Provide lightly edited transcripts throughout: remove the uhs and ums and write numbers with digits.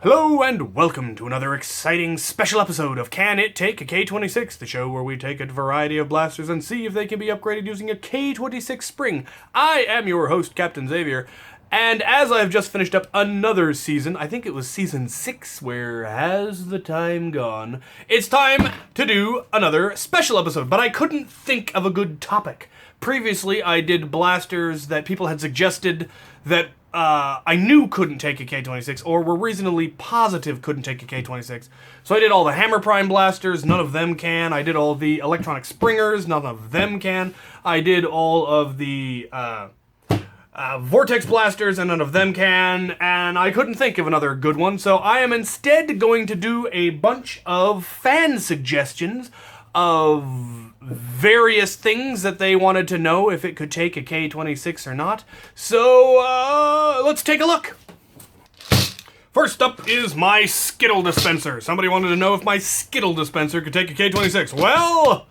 Hello and welcome to another exciting special episode of Can It Take a K26, the show where we take a variety of blasters and see if they can be upgraded using a K26 spring. I am your host, Captain Xavier, and as I've just finished up another season, I think it was season 6, where has the time gone? It's time to do another special episode, but I couldn't think of a good topic. Previously, I did blasters that people had suggested that I knew couldn't take a K26, or were reasonably positive couldn't take a K26. So I did all the Hammer Prime blasters, none of them can. I did all the Electronic Springers, none of them can. I did all of the Vortex blasters, and none of them can. And I couldn't think of another good one, so I am instead going to do a bunch of fan suggestions of various things that they wanted to know if it could take a K26 or not. So, let's take a look. First up is my Skittle Dispenser. Somebody wanted to know if my Skittle Dispenser could take a K26. Well,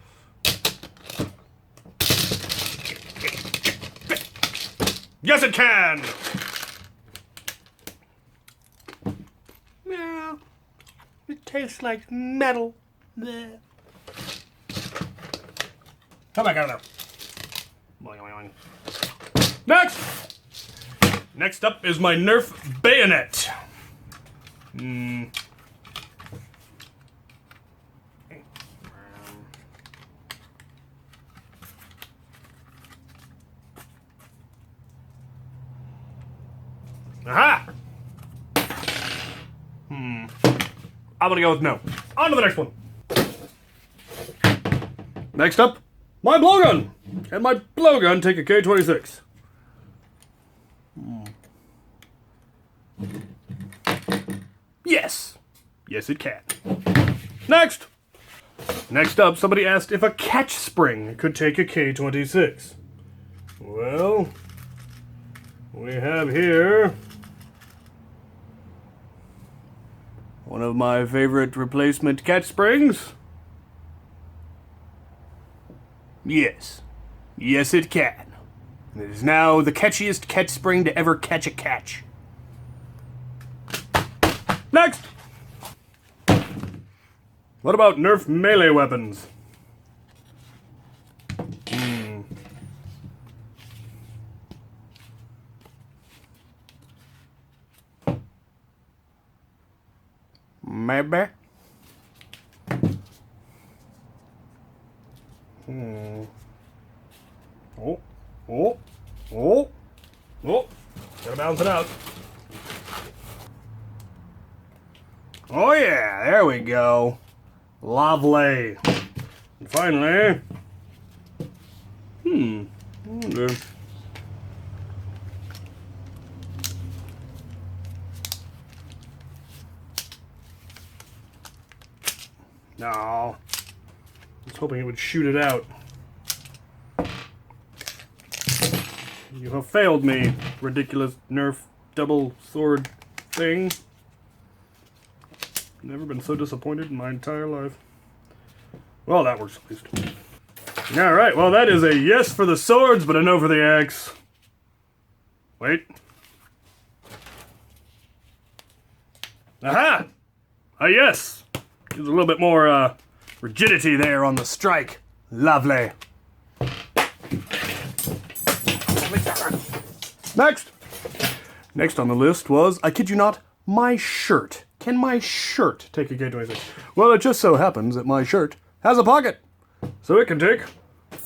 yes it can! Yeah, it tastes like metal. Blech. Come back out of there. Next up is my Nerf bayonet. Aha! I'm gonna go with no. On to the next one. Next up, my blowgun! Can my blowgun take a K26? Yes! Yes, it can. Next! Next up, somebody asked if a catch spring could take a K26. Well, we have here one of my favorite replacement catch springs. Yes. Yes, it can. And it is now the catchiest catch spring to ever catch a catch. Next! What about Nerf melee weapons? Maybe? Oh. Gotta balance it out. Oh yeah, there we go. Lovely. And finally, I wonder. No. I was hoping it would shoot it out. You have failed me, ridiculous Nerf double sword thing. Never been so disappointed in my entire life. Well, that works at least. Alright, well that is a yes for the swords, but a no for the axe. Wait. Aha! A yes! Gives a little bit more rigidity there on the strike. Lovely. Next on the list was, I kid you not, my shirt. Can my shirt take a K26? Well, it just so happens that my shirt has a pocket, so it can take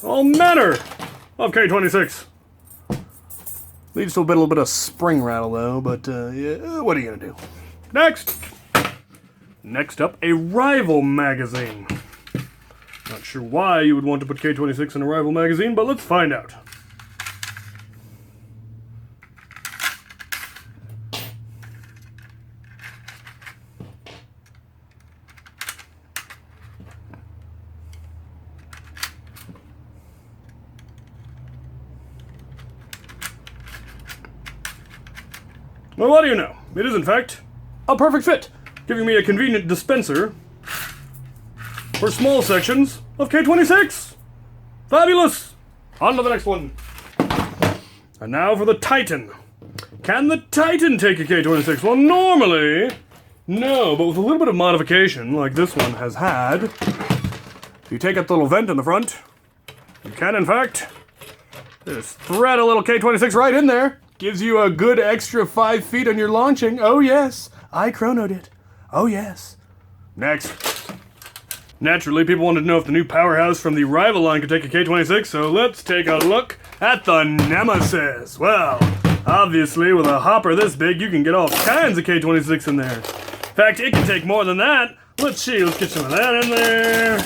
all manner of K26. Leads to a little bit of spring rattle, though, but yeah, what are you gonna do? Next up, a rival magazine. Not sure why you would want to put K26 in a rival magazine, but let's find out. Well, what do you know? It is, in fact, a perfect fit, giving me a convenient dispenser for small sections of K26. Fabulous! On to the next one. And now for the Titan. Can the Titan take a K26? Well, normally, No, but with a little bit of modification, like this one has had, if you take out the little vent in the front, you can, in fact, just thread a little K26 right in there. Gives you a good extra 5 feet on your launching. Oh, yes. I chronoed it. Oh, yes. Next. Naturally, people wanted to know if the new powerhouse from the rival line could take a K26, so let's take a look at the Nemesis. Well, obviously, with a hopper this big, you can get all kinds of K26 in there. In fact, it can take more than that. Let's see, let's get some of that in there.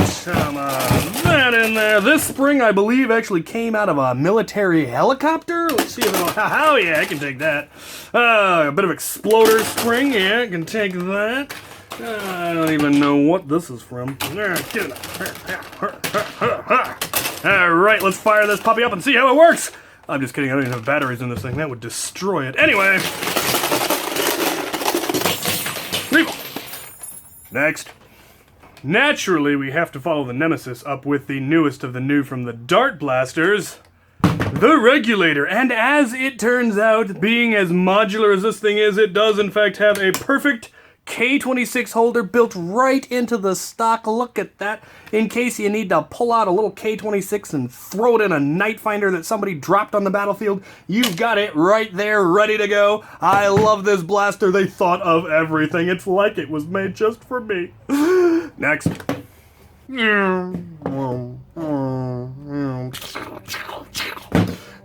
Some of that in there. This spring, I believe, actually came out of a military helicopter. Let's see if it'll... Oh, yeah, I can take that. A bit of exploder spring. Yeah, I can take that. I don't even know what this is from. Alright, let's fire this puppy up and see how it works. I'm just kidding, I don't even have batteries in this thing. That would destroy it. Anyway. Next. Naturally, we have to follow the Nemesis up with the newest of the new from the Dart Blasters, the Regulator. And as it turns out, being as modular as this thing is, it does in fact have a perfect K26 holder built right into the stock. Look at that. In case you need to pull out a little K26 and throw it in a night finder that somebody dropped on the battlefield, you've got it right there, ready to go. I love this blaster. They thought of everything. It's like it was made just for me. Next.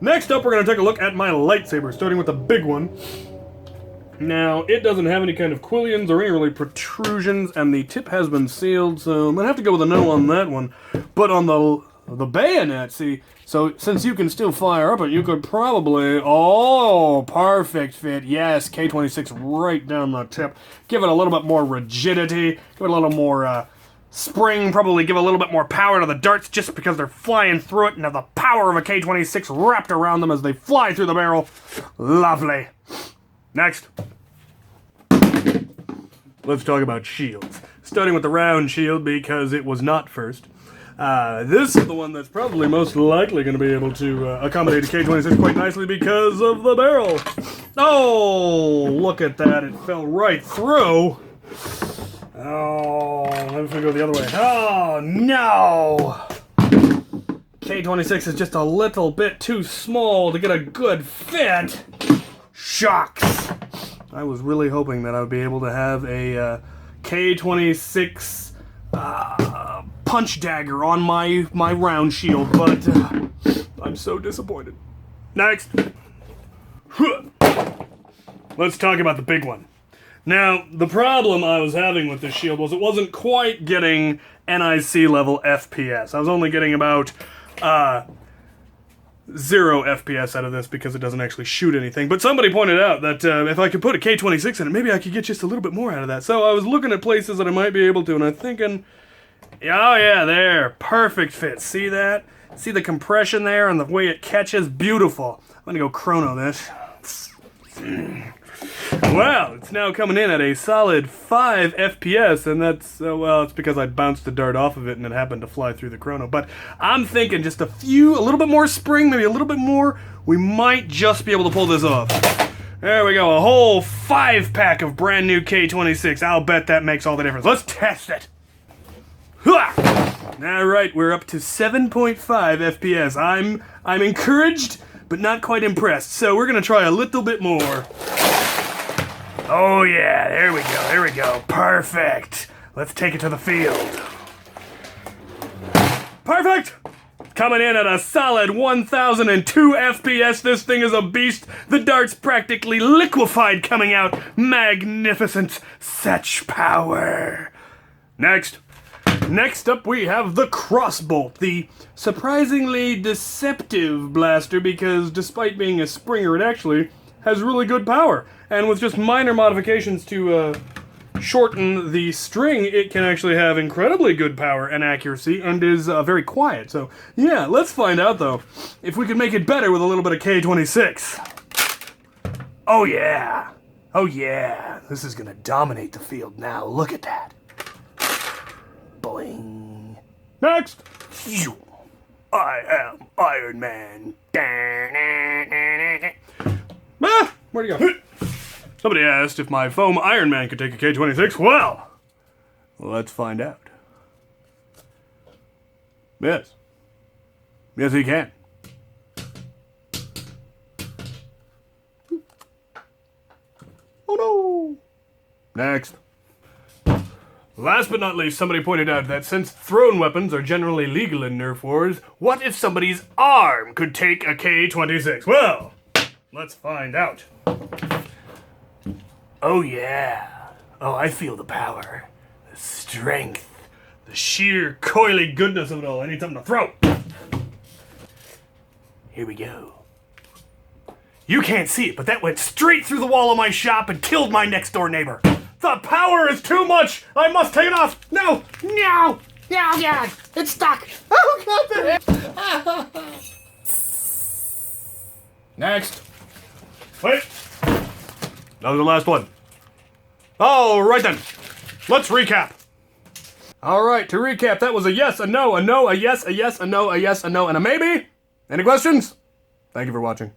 Next up, we're going to take a look at my lightsaber, starting with the big one. Now, it doesn't have any kind of quillions or any really protrusions, and the tip has been sealed, so I'm going to have to go with a no on that one. But on the bayonet, see, so since you can still fire up it, you could probably... Oh, perfect fit. Yes, K26 right down the tip. Give it a little bit more rigidity, give it a little more spring, probably give a little bit more power to the darts just because they're flying through it and have the power of a K26 wrapped around them as they fly through the barrel. Lovely. Next. Let's talk about shields. Starting with the round shield because it was not first. This is the one that's probably most likely going to be able to accommodate a K26 quite nicely because of the barrel. Oh, look at that. It fell right through. Oh, I'm going to go the other way. Oh, no. K26 is just a little bit too small to get a good fit. Shucks. I was really hoping that I would be able to have a K26 punch dagger on my round shield, but I'm so disappointed. Next. Let's talk about the big one. Now, the problem I was having with this shield was it wasn't quite getting NIC level FPS. I was only getting about 0 FPS out of this because it doesn't actually shoot anything. But somebody pointed out that if I could put a K26 in it, maybe I could get just a little bit more out of that. So I was looking at places that I might be able to, and I'm thinking, oh yeah, there, perfect fit. See that? See the compression there and the way it catches? Beautiful. I'm gonna go chrono this. Wow, it's now coming in at a solid 5 FPS, and that's, well, it's because I bounced the dart off of it and it happened to fly through the chrono. But I'm thinking just a little bit more spring, maybe a little bit more, we might just be able to pull this off. There we go, a whole 5-pack of brand new K26. I'll bet that makes all the difference. Let's test it. Alright, we're up to 7.5 FPS. I'm encouraged, but not quite impressed. So we're gonna try a little bit more. Oh yeah, there we go, perfect. Let's take it to the field. Perfect! Coming in at a solid 1002 FPS, this thing is a beast. The dart's practically liquefied coming out. Magnificent, such power. Next up we have the Crossbolt, the surprisingly deceptive blaster because despite being a springer, it actually has really good power. And with just minor modifications to shorten the string, it can actually have incredibly good power and accuracy and is very quiet. So, yeah, let's find out, though, if we can make it better with a little bit of K26. Oh, yeah. Oh, yeah. This is going to dominate the field now. Look at that. Boing. Next. I am Iron Man. Ah, where'd he go? Somebody asked if my foam Iron Man could take a K26. Well, let's find out. Yes. Yes, he can. Oh no! Next. Last but not least, somebody pointed out that since thrown weapons are generally legal in Nerf Wars, what if somebody's arm could take a K26? Well, let's find out. Oh yeah. Oh, I feel the power, the strength, the sheer coily goodness of it all. I need something to throw. Here we go. You can't see it, but that went straight through the wall of my shop and killed my next door neighbor. The power is too much! I must take it off! No! No! No, yeah! It's stuck! Oh, God! Next. Wait. That was the last one. All right then. Let's recap. All right, to recap, that was a yes, a no, a yes, a yes, a no, a yes, a no, and a maybe. Any questions? Thank you for watching.